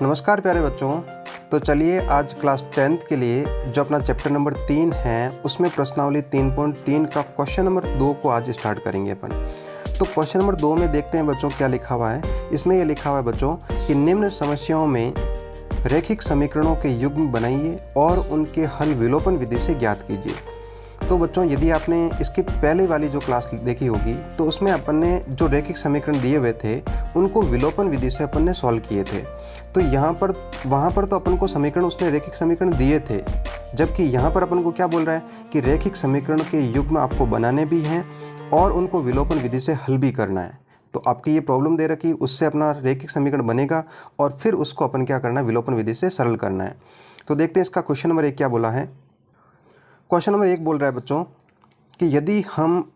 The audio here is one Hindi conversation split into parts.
नमस्कार प्यारे बच्चों। तो चलिए आज क्लास 10th के लिए जो अपना चैप्टर नंबर 3 है उसमें प्रश्नावली 3.3 का क्वेश्चन नंबर 2 को आज स्टार्ट करेंगे अपन। तो क्वेश्चन नंबर 2 में देखते हैं बच्चों क्या लिखा हुआ है। इसमें यह लिखा हुआ है बच्चों कि निम्न समस्याओं में रैखिक समीकरणों के युग्म बनाइए और उनके हल विलोपन विधि से ज्ञात कीजिए। तो बच्चों यदि आपने इसकी पहले वाली जो क्लास देखी होगी तो उसमें अपन ने जो रैखिक समीकरण दिए हुए थे उनको विलोपन विधि से अपन ने सॉल्व किए थे। तो वहाँ पर तो अपन को समीकरण उसने रैखिक समीकरण दिए थे, जबकि यहाँ पर अपन को क्या बोल रहा है कि रैखिक समीकरण के युग्म आपको बनाने भी हैं और उनको विलोपन विधि से हल भी करना है। तो आपकी ये प्रॉब्लम दे रखी, उससे अपना रैखिक समीकरण बनेगा और फिर उसको अपन क्या करना है, विलोपन विधि से सरल करना है। तो देखते हैं इसका क्वेश्चन नंबर 1 क्या बोला है। क्वेश्चन नंबर 1 बोल रहा है बच्चों कि यदि हम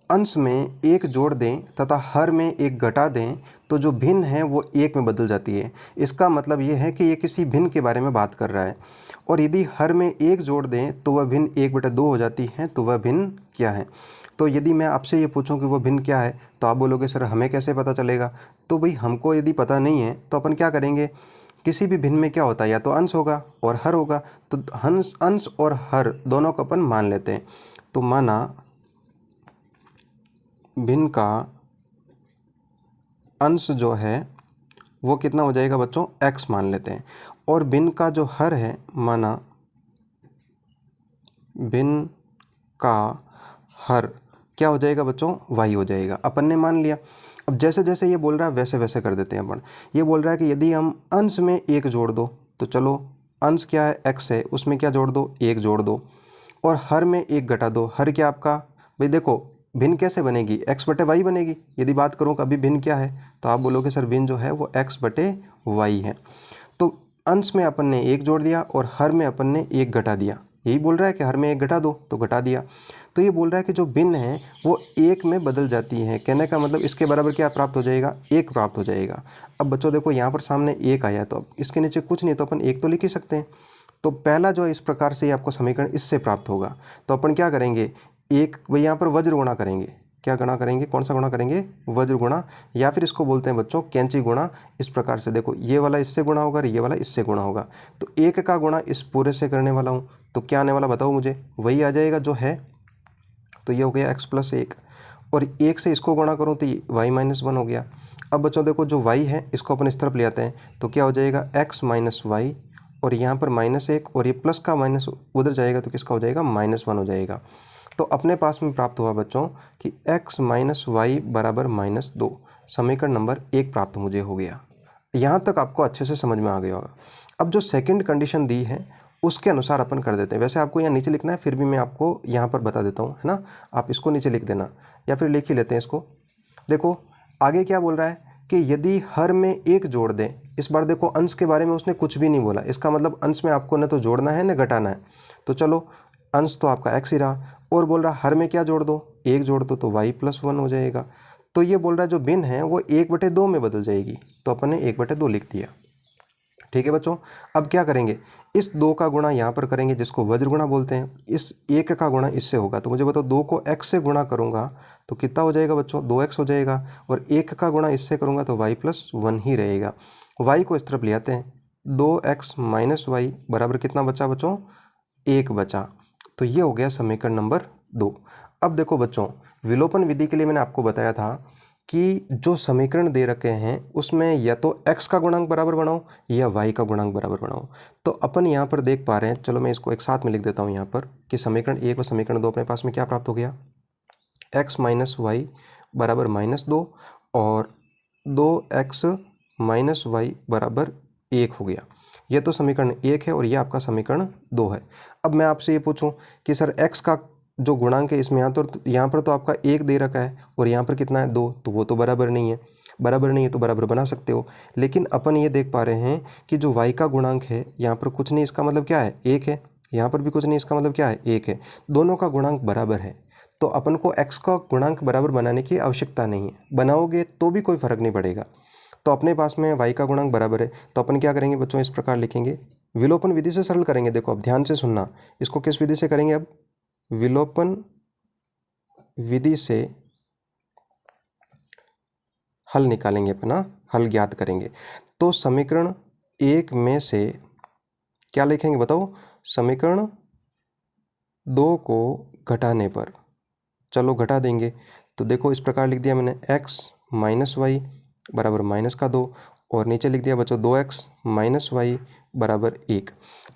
अंश में 1 जोड़ दें तथा हर में 1 घटा दें तो जो भिन्न है वो 1 में बदल जाती है। इसका मतलब ये है कि ये किसी भिन्न के बारे में बात कर रहा है। और यदि हर में 1 जोड़ दें तो वह भिन्न 1/2 हो जाती है। तो वह भिन्न क्या है? तो यदि मैं आपसे ये पूछूं कि वो भिन्न क्या है तो आप बोलोगे सर हमें कैसे पता चलेगा। तो भाई हमको यदि पता नहीं है तो अपन क्या करेंगे, किसी भी भिन्न में क्या होता है या तो अंश होगा और हर होगा। तो अंश और हर दोनों को अपन मान लेते हैं। तो माना भिन्न का अंश जो है वो कितना हो जाएगा बच्चों, x मान लेते हैं। और भिन्न का जो हर है, माना भिन्न का हर क्या हो जाएगा बच्चों, y हो जाएगा। अपन ने मान लिया। अब जैसे जैसे ये बोल रहा है वैसे वैसे कर देते हैं अपन। ये बोल रहा है कि यदि हम अंश में 1 जोड़ दो तो चलो अंश क्या है, x है, उसमें क्या जोड़ दो, 1 जोड़ दो। और हर में 1 घटा दो। हर क्या आपका, भाई देखो भिन्न कैसे बनेगी, x/y बनेगी। यदि बात करूँ कि अभी भिन्न क्या है तो आप बोलोगे सर भिन्न जो है वो x/y है। तो अंश में अपन ने 1 जोड़ दिया और हर में अपन ने 1 घटा दिया। यही बोल रहा है कि हर में 1 घटा दो तो घटा दिया। तो ये बोल रहा है कि जो भिन्न है वो 1 में बदल जाती है। कहने का मतलब इसके बराबर क्या प्राप्त हो जाएगा, 1 प्राप्त हो जाएगा। अब बच्चों देखो यहाँ पर सामने 1 आया तो अब इसके नीचे कुछ नहीं तो अपन 1 तो लिख ही सकते हैं। तो पहला जो है इस प्रकार से आपको समीकरण इससे प्राप्त होगा। तो अपन क्या करेंगे, एक वही यहाँ पर वज्र गुणा करेंगे। क्या गुणा करेंगे, कौन सा गुणा करेंगे, वज्र गुणा, या फिर इसको बोलते हैं बच्चों कैंची गुणा। इस प्रकार से देखो ये वाला इससे गुणा होगा और ये वाला इससे गुणा होगा। तो 1 का गुणा इस पूरे से करने वाला हूँ तो क्या आने वाला बताओ मुझे, वही आ जाएगा जो है। तो ये हो गया x+1 और 1 से इसको गुणा करूँ तो ये y-1 हो गया। अब बच्चों देखो जो y है इसको अपन इस तरफ ले आते हैं तो क्या हो जाएगा x - y और यहाँ पर -1 और ये प्लस का माइनस उधर जाएगा तो किसका हो जाएगा, -1 हो जाएगा। तो अपने पास में प्राप्त हुआ बच्चों कि x - y = -2। समीकरण नंबर 1 प्राप्त मुझे हो गया। यहाँ तक आपको अच्छे से समझ में आ गया होगा। अब जो सेकंड कंडीशन दी है उसके अनुसार अपन कर देते हैं। वैसे आपको यहाँ नीचे लिखना है, फिर भी मैं आपको यहाँ पर बता देता हूँ, है ना। आप इसको नीचे लिख देना या फिर लिख ही लेते हैं इसको। देखो आगे क्या बोल रहा है कि यदि हर में 1 जोड़ दें। इस बार देखो अंश के बारे में उसने कुछ भी नहीं बोला। इसका मतलब अंश में आपको न तो जोड़ना है न घटाना है। तो चलो अंश तो आपका x ही रहा और बोल रहा हर में क्या जोड़ दो, 1 जोड़ दो तो y+1 हो जाएगा। तो ये बोल रहा है जो भिन्न है वो 1/2 में बदल जाएगी। तो अपन ने 1/2 लिख दिया। ठीक है बच्चों। अब क्या करेंगे, इस 2 का गुणा यहाँ पर करेंगे जिसको वज्र गुणा बोलते हैं। इस 1 का गुणा इससे होगा तो मुझे बताओ 2 को x से गुणा करूँगा तो कितना हो जाएगा बच्चों, 2x हो जाएगा। और 1 का गुणा इससे करूँगा तो y+1 ही रहेगा। y को इस तरफ ले आते हैं, 2x - y बराबर कितना बचा बच्चों, 1 बचा। तो ये हो गया समीकरण नंबर 2। अब देखो बच्चों विलोपन विधि के लिए मैंने आपको बताया था कि जो समीकरण दे रखे हैं उसमें या तो x का गुणांक बराबर बनाओ या y का गुणांक बराबर बनाओ। तो अपन यहाँ पर देख पा रहे हैं, चलो मैं इसको एक साथ में लिख देता हूँ यहाँ पर कि समीकरण 1 और समीकरण 2 अपने पास में क्या प्राप्त हो गया, x - y = -2 और 2x - y = 1 हो गया। ये तो समीकरण 1 है और ये आपका समीकरण 2 है। अब मैं आपसे ये पूछूं कि सर x का जो गुणांक है इसमें यहाँ पर तो आपका 1 दे रखा है और यहाँ पर कितना है, 2, तो वो तो बराबर नहीं है। बराबर नहीं है तो बराबर बना सकते हो। लेकिन अपन ये देख पा रहे हैं कि जो y का गुणांक है यहाँ पर कुछ नहीं, इसका मतलब क्या है, 1 है। यहाँ पर भी कुछ नहीं, इसका मतलब क्या है, 1 है। दोनों का गुणांक बराबर है तो अपन को x का गुणांक बराबर बनाने की आवश्यकता नहीं है। बनाओगे तो भी कोई फ़र्क नहीं पड़ेगा। तो अपने पास में y का गुणांक बराबर है तो अपन क्या करेंगे बच्चों, इस प्रकार लिखेंगे, विलोपन विधि से सरल करेंगे। देखो अब ध्यान से सुनना, इसको किस विधि से करेंगे, अब विलोपन विधि से हल निकालेंगे अपना, हल ज्ञात करेंगे। तो समीकरण 1 में से क्या लिखेंगे बताओ, समीकरण 2 को घटाने पर, चलो घटा देंगे। तो देखो इस प्रकार लिख दिया मैंने, x माइनस वाई बराबर माइनस का 2, और नीचे लिख दिया बच्चों 2x माइनस वाई बराबर 1।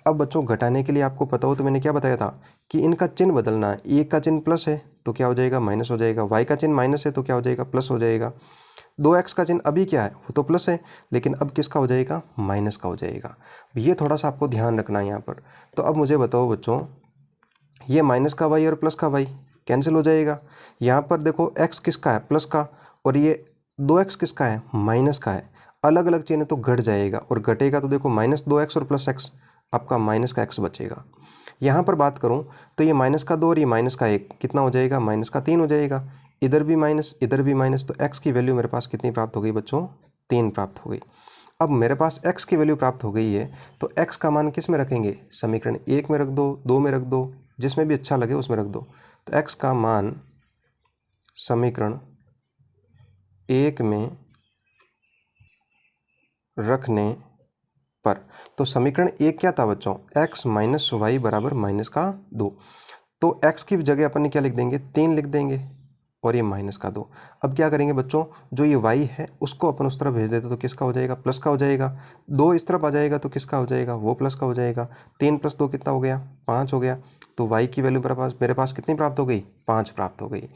अब बच्चों घटाने के लिए आपको पता हो तो मैंने क्या बताया था कि इनका चिन्ह बदलना है। एक का चिन्ह प्लस है तो क्या हो जाएगा, माइनस हो जाएगा। y का चिन्ह माइनस है तो क्या हो जाएगा, प्लस हो जाएगा। 2x का चिन्ह अभी क्या है, वो तो प्लस है, लेकिन अब किसका हो जाएगा, माइनस का हो जाएगा। ये थोड़ा सा आपको ध्यान रखना है यहाँ पर। तो अब मुझे बताओ बच्चों, ये माइनस का y और प्लस का y कैंसिल हो जाएगा। यहाँ पर देखो x किसका है, प्लस का, और ये 2x किसका है, माइनस का है। अलग अलग चिन्ह तो घट जाएगा, और घटेगा तो देखो -2x और +x, आपका माइनस का x बचेगा। यहाँ पर बात करूँ तो ये माइनस का 2 और ये माइनस का 1 कितना हो जाएगा, माइनस का 3 हो जाएगा। इधर भी माइनस, इधर भी माइनस, तो x की वैल्यू मेरे पास कितनी प्राप्त हो गई बच्चों, 3 प्राप्त हो गई। अब मेरे पास x की वैल्यू प्राप्त हो गई है, तो x का मान किस में रखेंगे, समीकरण 1 में रख दो, 2 में रख दो, जिसमें भी अच्छा लगे उसमें रख दो। तो x का मान समीकरण 1 में रखने पर, तो समीकरण 1 क्या था बच्चों, x माइनस वाई बराबर माइनस का 2। तो x की जगह अपन ने क्या लिख देंगे, 3 लिख देंगे, और ये माइनस का 2। अब क्या करेंगे बच्चों, जो ये y है उसको अपन उस तरफ भेज देते तो किसका हो जाएगा, प्लस का हो जाएगा। 2 इस तरफ आ जाएगा तो किसका हो जाएगा, वो प्लस का हो जाएगा। 3 + 2 कितना हो गया, 5 हो गया। तो y की वैल्यू मेरे पास कितनी प्राप्त हो गई, 5 प्राप्त हो गई।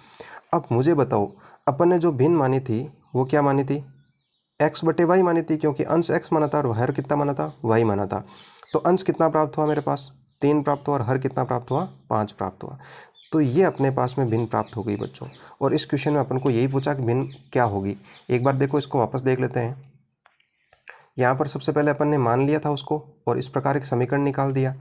अब मुझे बताओ, अपन ने जो भिन्न मानी थी वो क्या मानी थी, x बटे वाई मानी थी, क्योंकि अंश x माना था और हर कितना माना था, y माना था। तो अंश कितना प्राप्त हुआ मेरे पास, 3 प्राप्त हुआ, और हर कितना प्राप्त हुआ, 5 प्राप्त हुआ। तो ये अपने पास में भिन्न प्राप्त हो गई बच्चों। और इस क्वेश्चन में अपन को यही पूछा कि भिन्न क्या होगी। एक बार देखो इसको वापस देख लेते हैं। यहाँ पर सबसे पहले अपन ने मान लिया था उसको, और इस प्रकार एक समीकरण निकाल दिया।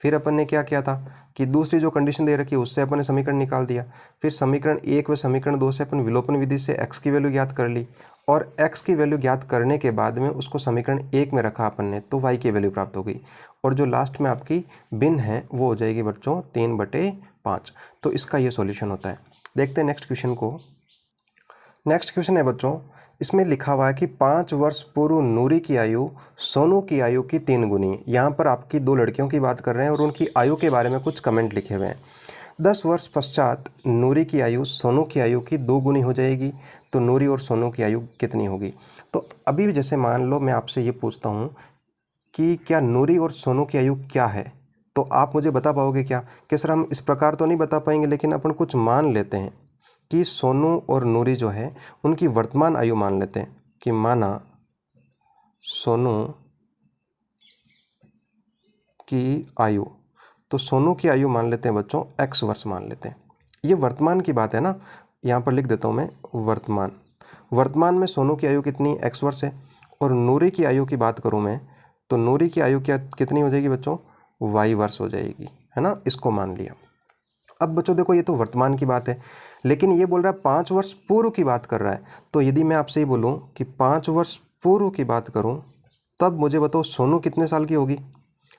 फिर अपन ने क्या किया था कि दूसरी जो कंडीशन दे रखी है उससे अपन ने समीकरण निकाल दिया। फिर समीकरण 1 व समीकरण 2 से अपन विलोपन विधि से x की वैल्यू ज्ञात कर ली, और x की वैल्यू ज्ञात करने के बाद में उसको समीकरण 1 में रखा अपन ने, तो y की वैल्यू प्राप्त हो गई। और जो लास्ट में आपकी भिन्न है वो हो जाएगी बच्चों 3/5। तो इसका ये सॉल्यूशन होता है। देखते हैं नेक्स्ट क्वेश्चन को। नेक्स्ट क्वेश्चन है बच्चों, इसमें लिखा हुआ है कि 5 वर्ष पूर्व नूरी की आयु सोनू की आयु की 3 गुनी। यहाँ पर आपकी 2 लड़कियों की बात कर रहे हैं और उनकी आयु के बारे में कुछ कमेंट लिखे हुए हैं। 10 वर्ष पश्चात नूरी की आयु सोनू की आयु की 2 गुनी हो जाएगी, तो नूरी और सोनू की आयु कितनी होगी। तो अभी जैसे मान लो मैं आपसे ये पूछता हूँ कि क्या नूरी और सोनू की आयु क्या है, तो आप मुझे बता पाओगे क्या, कि सर हम इस प्रकार तो नहीं बता पाएंगे, लेकिन अपन कुछ मान लेते हैं कि सोनू और नूरी जो है उनकी वर्तमान आयु मान लेते हैं, कि माना सोनू की आयु, तो सोनू की आयु मान लेते हैं बच्चों x वर्ष मान लेते हैं। ये वर्तमान की बात है ना, यहाँ पर लिख देता हूँ मैं वर्तमान में सोनू की आयु कितनी, x वर्ष है। और नूरी की आयु की बात करूँ मैं, तो नूरी की आयु क्या कितनी हो जाएगी बच्चों, y वर्ष हो जाएगी, है ना, इसको मान लिया। अब बच्चों देखो ये तो वर्तमान की बात है, लेकिन ये बोल रहा है 5 वर्ष पूर्व की बात कर रहा है। तो यदि मैं आपसे ये बोलूँ कि 5 वर्ष पूर्व की बात करूँ, तब मुझे बताओ सोनू कितने साल की होगी।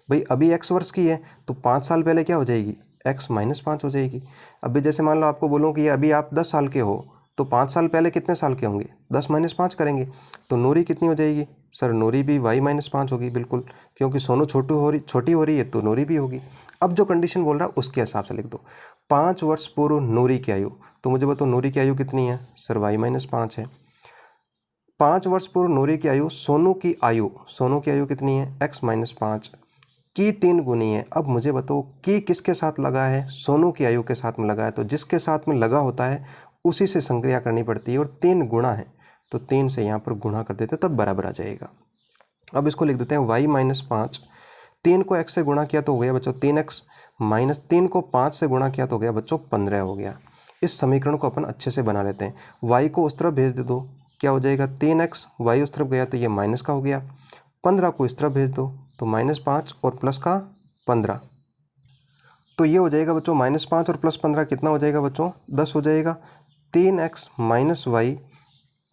भाई अभी x वर्ष की है तो 5 साल पहले क्या हो जाएगी, x माइनस 5 हो जाएगी। अभी जैसे मान लो आपको बोलूँ कि अभी आप 10 साल के हो, तो 5 साल पहले कितने साल के होंगे, 10 माइनस 5 करेंगे, तो नूरी कितनी हो जाएगी, सर नूरी भी y माइनस 5 होगी, बिल्कुल, क्योंकि सोनू छोटी हो रही है तो नूरी भी होगी। अब जो कंडीशन बोल रहा है उसके हिसाब से लिख दो। 5 वर्ष पूर्व नूरी की आयु, तो मुझे बताओ नूरी की आयु कितनी है, सर y माइनस 5 है। 5 वर्ष पूर्व नूरी की आयु, सोनू की आयु कितनी है, x माइनस 5 की 3 गुनी है। अब मुझे बताओ कि किसके साथ लगा है, सोनू की आयु के साथ में लगा है, तो जिसके साथ में लगा होता है उसी से संक्रिया करनी पड़ती है, और 3 गुणा है तो 3 से यहाँ पर गुणा कर देते तब बराबर आ जाएगा। अब इसको लिख देते हैं y माइनस 5, 3 को x से गुणा किया तो हो गया बच्चों 3x, माइनस 3 को 5 से गुणा किया तो हो गया बच्चों 15 हो गया। इस समीकरण को अपन अच्छे से बना लेते हैं। y को उस तरफ भेज दे दो, क्या हो जाएगा 3x, y उस तरफ गया तो ये माइनस का हो गया। 15 को इस तरफ भेज दो तो -5 और प्लस का 15, तो ये हो जाएगा बच्चों -5 और +15 कितना हो जाएगा बच्चों, 10 हो जाएगा। 3x माइनस वाई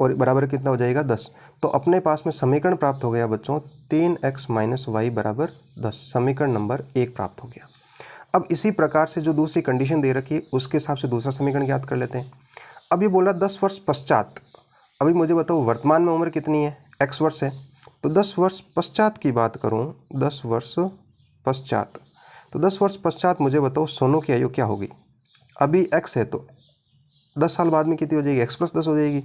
और बराबर कितना हो जाएगा 10। तो अपने पास में समीकरण प्राप्त हो गया बच्चों 3x माइनस वाई बराबर 10, समीकरण नंबर 1 प्राप्त हो गया। अब इसी प्रकार से जो दूसरी कंडीशन दे रखी है उसके हिसाब से दूसरा समीकरण ज्ञात कर लेते हैं। अब ये बोला 10 वर्ष पश्चात, अभी मुझे बताओ वर्तमान में उम्र कितनी है, x वर्ष है, तो 10 वर्ष पश्चात की बात करूं, 10 वर्ष पश्चात, तो 10 वर्ष पश्चात मुझे बताओ सोनू की आयु क्या होगी। अभी x है तो 10 साल बाद में कितनी हो जाएगी, x प्लस 10 हो जाएगी।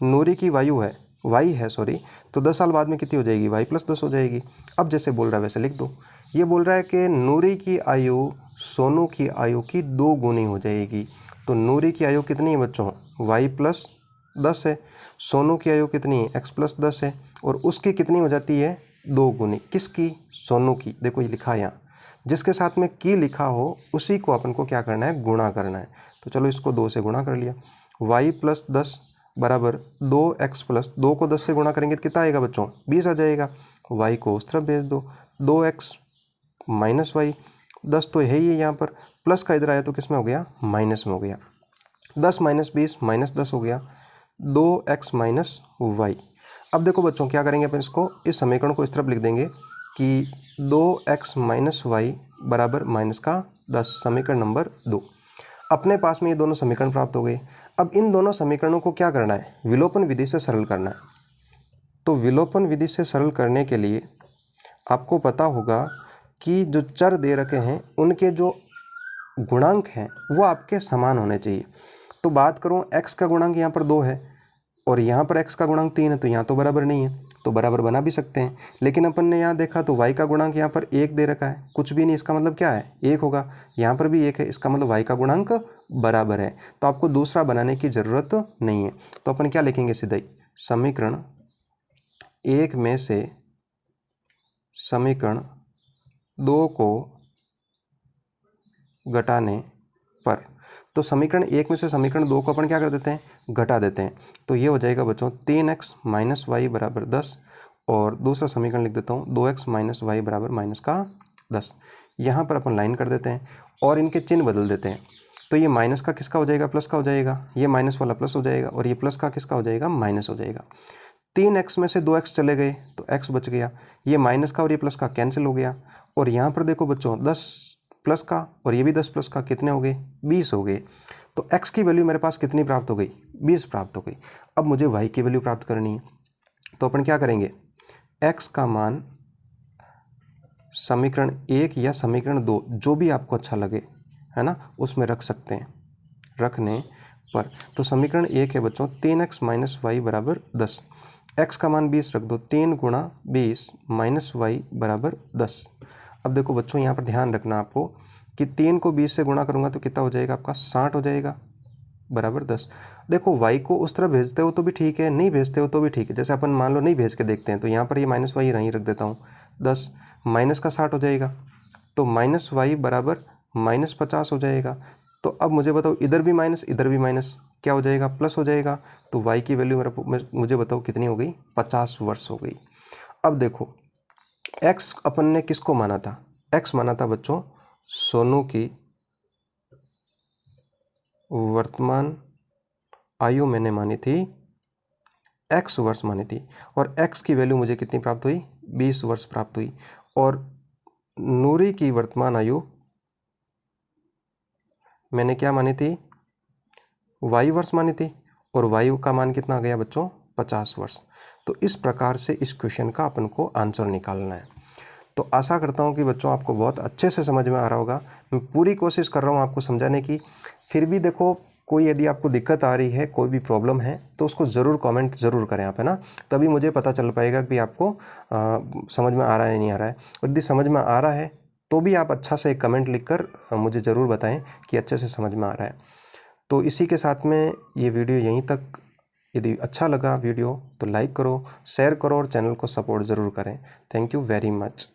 नूरी की वायु है, y है सॉरी, तो 10 साल बाद में कितनी हो जाएगी, y प्लस 10 हो जाएगी। अब जैसे बोल रहा है वैसे लिख दो। ये बोल रहा है कि नूरी की आयु सोनू की आयु की 2 गुनी हो जाएगी। तो नूरी की आयु कितनी है बच्चों, y प्लस 10 है। सोनू की आयु कितनी है, x प्लस 10 है। और उसकी कितनी हो जाती है, 2 गुनी। किसकी, सोनू की। देखो ये लिखा है यहाँ, जिसके साथ में की लिखा हो उसी को अपन को क्या करना है, गुणा करना है। तो चलो इसको 2 से गुणा कर लिया। y प्लस 10 बराबर 2x प्लस 2 को 10 से गुणा करेंगे तो कितना आएगा बच्चों, 20 आ जाएगा। y को उस तरफ भेज दो, 2x माइनस वाई, 10 तो है ही है यहाँ पर, प्लस का इधर आया तो किस में हो गया, माइनस में हो गया। 10 माइनस 20 माइनस 10 हो गया, 2x माइनस वाई। अब देखो बच्चों क्या करेंगे अपन, इसको इस समीकरण को इस तरफ लिख देंगे कि 2x माइनस वाई बराबर माइनस का 10, समीकरण नंबर 2। अपने पास में ये दोनों समीकरण प्राप्त हो गए। अब इन दोनों समीकरणों को क्या करना है, विलोपन विधि से सरल करना है। तो विलोपन विधि से सरल करने के लिए आपको पता होगा कि जो चर दे रखे हैं उनके जो गुणांक हैं वो आपके समान होने चाहिए। तो बात करूं x का गुणांक यहाँ पर 2 है और यहाँ पर x का गुणांक 3 है, तो यहाँ तो बराबर नहीं है, तो बराबर बना भी सकते हैं। लेकिन अपन ने यहाँ देखा तो y का गुणांक यहाँ पर 1 दे रखा है, कुछ भी नहीं, इसका मतलब क्या है, 1 होगा। यहाँ पर भी 1 है, इसका मतलब y का गुणांक बराबर है। तो आपको दूसरा बनाने की ज़रूरत नहीं है। तो अपन क्या लिखेंगे, सीधा ही समीकरण 1 में से समीकरण 2 को घटाने पर, तो समीकरण 1 में से समीकरण 2 को अपन क्या कर देते हैं, घटा देते हैं। तो ये हो जाएगा बच्चों 3x माइनस वाई बराबर 10, और दूसरा समीकरण लिख देता हूँ 2x माइनस वाई बराबर माइनस का 10। यहाँ पर अपन लाइन कर देते हैं और इनके चिन्ह बदल देते हैं। तो ये माइनस का किसका हो जाएगा, प्लस का हो जाएगा, ये माइनस वाला प्लस हो जाएगा, और ये प्लस का किसका हो जाएगा, माइनस हो जाएगा। 3x में से 2x चले गए तो x बच गया, ये माइनस का और ये प्लस का कैंसिल हो गया। और यहाँ पर देखो बच्चों 10 प्लस का और ये भी 10 प्लस का कितने हो गए, 20 हो गए। तो x की वैल्यू मेरे पास कितनी प्राप्त हो गई, 20 प्राप्त हो गई। अब मुझे y की वैल्यू प्राप्त करनी है, तो अपन क्या करेंगे, x का मान समीकरण 1 या समीकरण 2 जो भी आपको अच्छा लगे है ना, उसमें रख सकते हैं। रखने पर तो समीकरण 1 है बच्चों 3x माइनस वाई बराबर 10, x का मान 20 रख दो, 3 गुणा 20 माइनस वाई बराबर 10। अब देखो बच्चों यहाँ पर ध्यान रखना आपको कि 3 को 20 से गुणा करूँगा तो कितना हो जाएगा आपका, 60 हो जाएगा बराबर 10। देखो y को उस तरह भेजते हो तो भी ठीक है, नहीं भेजते हो तो भी ठीक है। जैसे अपन मान लो नहीं भेज के देखते हैं, तो यहाँ पर ये माइनस वाई यहीं रख देता हूँ, 10 माइनस का 60 हो जाएगा, तो माइनस वाई बराबर माइनस 50 हो जाएगा। तो अब मुझे बताओ इधर भी माइनस इधर भी माइनस, क्या हो जाएगा, प्लस हो जाएगा। तो y की वैल्यू मुझे बताओ कितनी हो गई, 50 वर्ष हो गई। अब देखो x अपन ने किसको माना था, x माना था बच्चों सोनू की वर्तमान आयु मैंने मानी थी x वर्ष मानी थी, और x की वैल्यू मुझे कितनी प्राप्त हुई, 20 वर्ष प्राप्त हुई। और नूरी की वर्तमान आयु मैंने क्या मानी थी, y वर्ष मानी थी, और y का मान कितना आ गया बच्चों, 50 वर्ष। तो इस प्रकार से इस क्वेश्चन का अपन को आंसर निकालना है। तो आशा करता हूँ कि बच्चों आपको बहुत अच्छे से समझ में आ रहा होगा। मैं पूरी कोशिश कर रहा हूँ आपको समझाने की। फिर भी देखो कोई यदि आपको दिक्कत आ रही है, कोई भी प्रॉब्लम है, तो उसको ज़रूर कमेंट ज़रूर करें आप, है ना, तभी मुझे पता चल पाएगा कि आपको समझ में आ रहा है नहीं आ रहा है। और यदि समझ में आ रहा है तो भी आप अच्छा से एक कमेंट लिखकर मुझे ज़रूर बताएं कि अच्छे से समझ में आ रहा है। तो इसी के साथ में ये वीडियो यहीं तक। यदि अच्छा लगा वीडियो तो लाइक करो, शेयर करो और चैनल को सपोर्ट ज़रूर करें। Thank you very much.